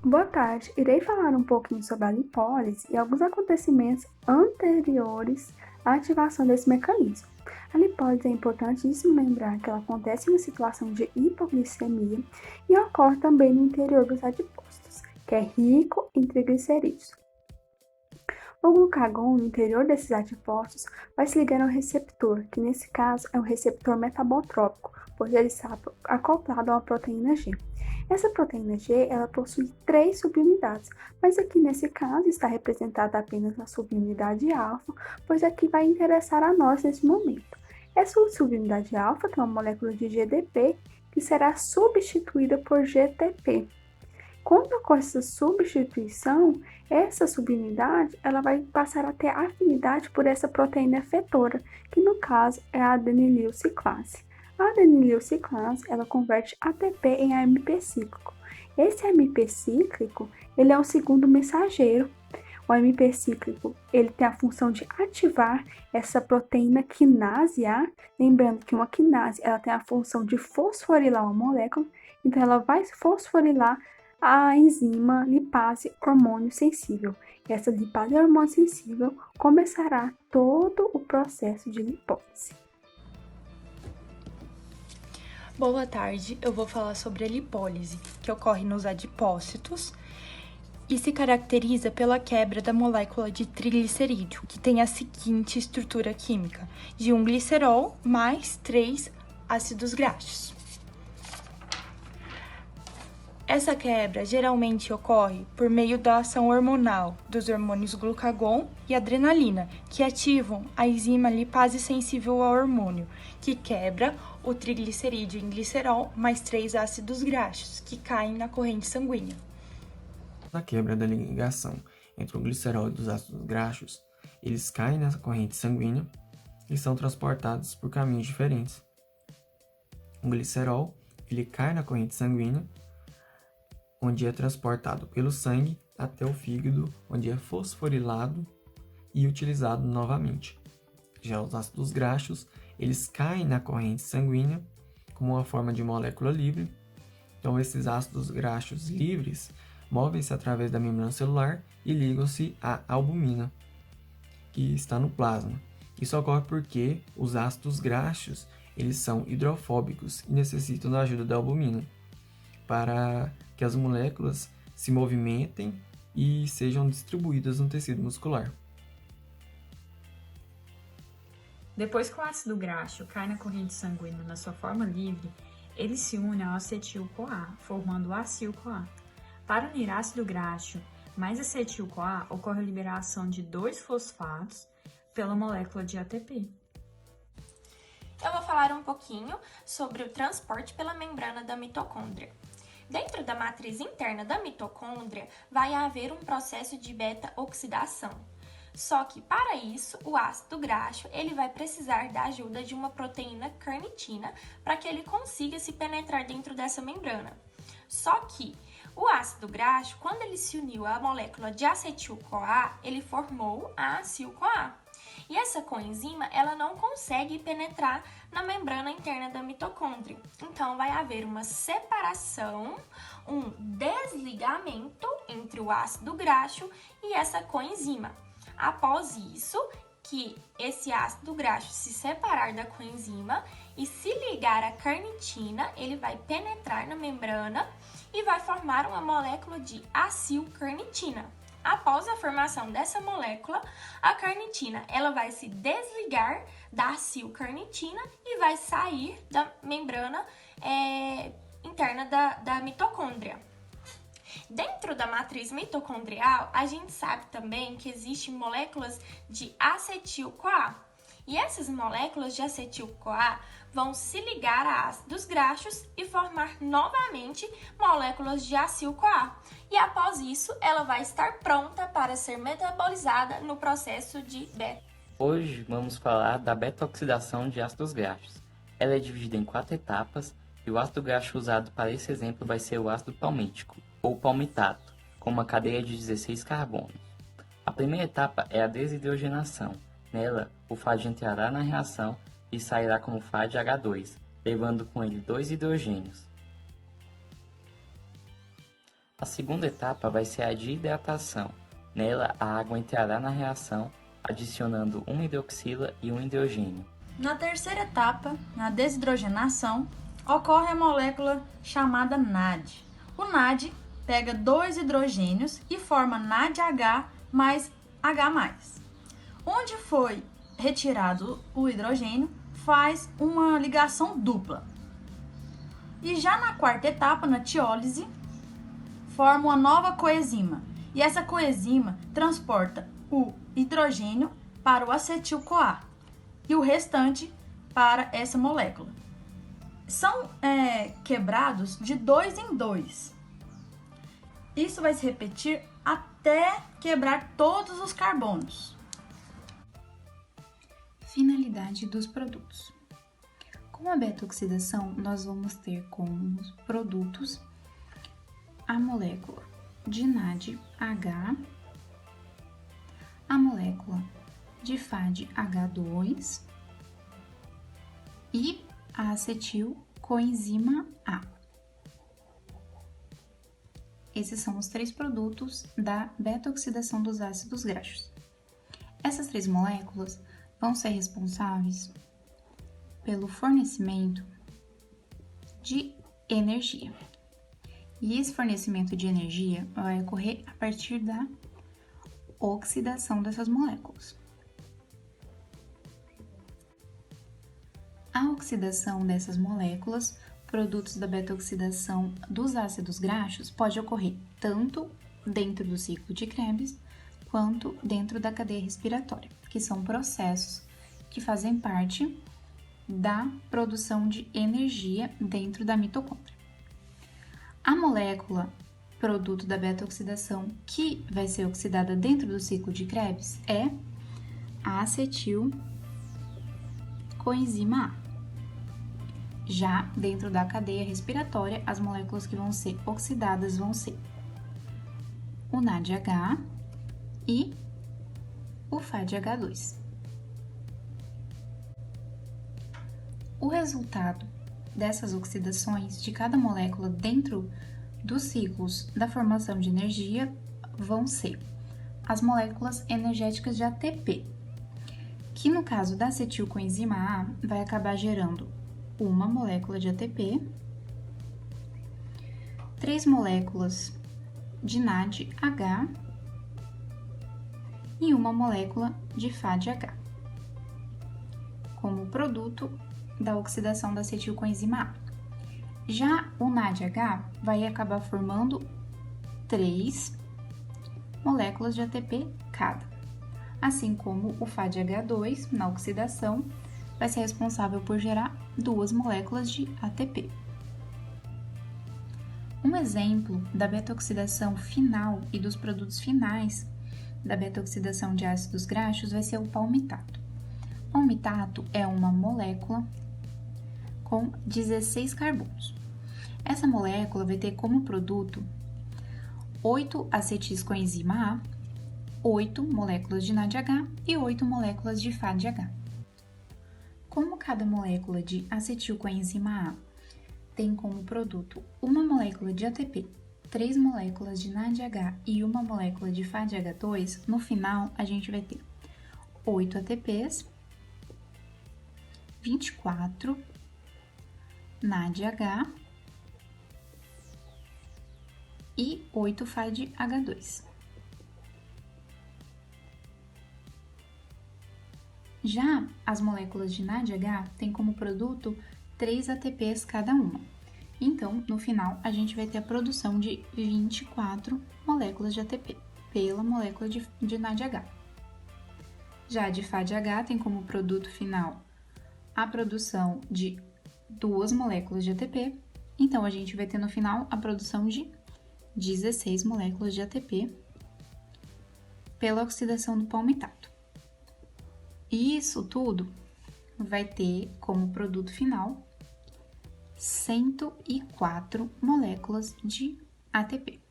Boa tarde, irei falar um pouquinho sobre a lipólise e alguns acontecimentos anteriores à ativação desse mecanismo. A lipólise é importantíssimo lembrar que ela acontece em uma situação de hipoglicemia e ocorre também no interior dos adipócitos, que é rico em triglicerídeos. O glucagon no interior desses adipócitos vai se ligar ao receptor, que nesse caso é um receptor metabotrópico, pois ele está acoplado a uma proteína G. Essa proteína G ela possui 3 subunidades, mas aqui nesse caso está representada apenas a subunidade alfa, pois aqui vai interessar a nós nesse momento. Essa subunidade alfa tem uma molécula de GDP que será substituída por GTP. Quando ocorre essa substituição, essa subunidade ela vai passar a ter afinidade por essa proteína efetora, que no caso é a adenililciclase. A adenililciclase ela converte ATP em AMP cíclico. Esse AMP cíclico ele é o segundo mensageiro. O AMP cíclico ele tem a função de ativar essa proteína quinase A, lembrando que uma quinase ela tem a função de fosforilar uma molécula, então ela vai fosforilar a enzima lipase hormônio sensível. E essa lipase hormônio sensível começará todo o processo de lipólise. Boa tarde, eu vou falar sobre a lipólise, que ocorre nos adipócitos e se caracteriza pela quebra da molécula de triglicerídeo, que tem a seguinte estrutura química, de um glicerol mais 3 ácidos graxos. Essa quebra geralmente ocorre por meio da ação hormonal dos hormônios glucagon e adrenalina, que ativam a enzima lipase sensível ao hormônio, que quebra o triglicerídeo em glicerol mais 3 ácidos graxos, que caem na corrente sanguínea. Na quebra da ligação entre o glicerol e os ácidos graxos, eles caem na corrente sanguínea e são transportados por caminhos diferentes. O glicerol ele cai na corrente sanguínea, onde é transportado pelo sangue até o fígado, onde é fosforilado e utilizado novamente. Já os ácidos graxos, eles caem na corrente sanguínea como uma forma de molécula livre. Então, esses ácidos graxos livres movem-se através da membrana celular e ligam-se à albumina, que está no plasma. Isso ocorre porque os ácidos graxos, eles são hidrofóbicos e necessitam da ajuda da albumina para que as moléculas se movimentem e sejam distribuídas no tecido muscular. Depois que o ácido graxo cai na corrente sanguínea na sua forma livre, ele se une ao acetil-CoA, formando o acil-CoA. Para unir ácido graxo mais acetil-CoA, ocorre a liberação de 2 fosfatos pela molécula de ATP. Eu vou falar um pouquinho sobre o transporte pela membrana da mitocôndria. Dentro da matriz interna da mitocôndria, vai haver um processo de beta-oxidação. Só que, para isso, o ácido graxo ele vai precisar da ajuda de uma proteína carnitina para que ele consiga se penetrar dentro dessa membrana. Só que o ácido graxo, quando ele se uniu à molécula de acetil-CoA, ele formou a acil-CoA. E essa coenzima, ela não consegue penetrar na membrana interna da mitocôndria. Então, vai haver uma separação, um desligamento entre o ácido graxo e essa coenzima. Após isso, que esse ácido graxo se separar da coenzima e se ligar à carnitina, ele vai penetrar na membrana e vai formar uma molécula de acilcarnitina. Após a formação dessa molécula, a carnitina ela vai se desligar da acilcarnitina e vai sair da membrana interna da mitocôndria. Dentro da matriz mitocondrial, a gente sabe também que existem moléculas de acetil-CoA. E essas moléculas de acetil-CoA vão se ligar a ácidos graxos e formar novamente moléculas de acil-CoA. E após isso, ela vai estar pronta para ser metabolizada no processo de beta. Hoje vamos falar da beta-oxidação de ácidos graxos. Ela é dividida em 4 etapas e o ácido graxo usado para esse exemplo vai ser o ácido palmítico, ou palmitato, com uma cadeia de 16 carbonos. A primeira etapa é a desidrogenação. Nela, o FAD entrará na reação e sairá como FAD-H2, levando com ele 2 hidrogênios. A segunda etapa vai ser a de hidratação. Nela, a água entrará na reação, adicionando uma hidroxila e um hidrogênio. Na terceira etapa, na desidrogenação, ocorre a molécula chamada NAD. O NAD pega 2 hidrogênios e forma NADH mais H+. Onde foi retirado o hidrogênio, faz uma ligação dupla. E já na quarta etapa, na tiólise, forma uma nova coenzima. E essa coenzima transporta o hidrogênio para o acetil-CoA e o restante para essa molécula. São quebrados de 2 em 2. Isso vai se repetir até quebrar todos os carbonos. Finalidade dos produtos. Com a beta-oxidação, nós vamos ter como produtos a molécula de NADH, a molécula de FADH2 e a acetil-coenzima A. Esses são os 3 produtos da beta-oxidação dos ácidos graxos. Essas 3 moléculas vão ser responsáveis pelo fornecimento de energia. E esse fornecimento de energia vai ocorrer a partir da oxidação dessas moléculas. A oxidação dessas moléculas, produtos da beta-oxidação dos ácidos graxos, pode ocorrer tanto dentro do ciclo de Krebs quanto dentro da cadeia respiratória, que são processos que fazem parte da produção de energia dentro da mitocôndria. A molécula produto da beta-oxidação que vai ser oxidada dentro do ciclo de Krebs é a acetil-coenzima A. Já dentro da cadeia respiratória, as moléculas que vão ser oxidadas vão ser o NADH e o FADH2. O resultado dessas oxidações de cada molécula dentro dos ciclos da formação de energia vão ser as moléculas energéticas de ATP, que no caso da acetil-coenzima A vai acabar gerando uma molécula de ATP, 3 moléculas de NADH e uma molécula de FADH, como produto da oxidação da acetil-coenzima A. Já o NADH vai acabar formando 3 moléculas de ATP cada, assim como o FADH2, na oxidação, vai ser responsável por gerar 2 moléculas de ATP. Um exemplo da beta-oxidação final e dos produtos finais da beta-oxidação de ácidos graxos vai ser o palmitato. O palmitato é uma molécula com 16 carbonos. Essa molécula vai ter como produto 8 acetis-coenzima A, 8 moléculas de NADH e 8 moléculas de FADH. Como cada molécula de acetil-coenzima A tem como produto uma molécula de ATP, 3 moléculas de NADH e uma molécula de FADH2, no final a gente vai ter 8 ATPs, 24 NADH e 8 FADH2. Já as moléculas de NADH têm como produto 3 ATPs cada uma. Então, no final, a gente vai ter a produção de 24 moléculas de ATP pela molécula de NADH. Já a de FADH tem como produto final a produção de 2 moléculas de ATP. Então, a gente vai ter no final a produção de 16 moléculas de ATP pela oxidação do palmitato. E isso tudo vai ter como produto final 104 moléculas de ATP.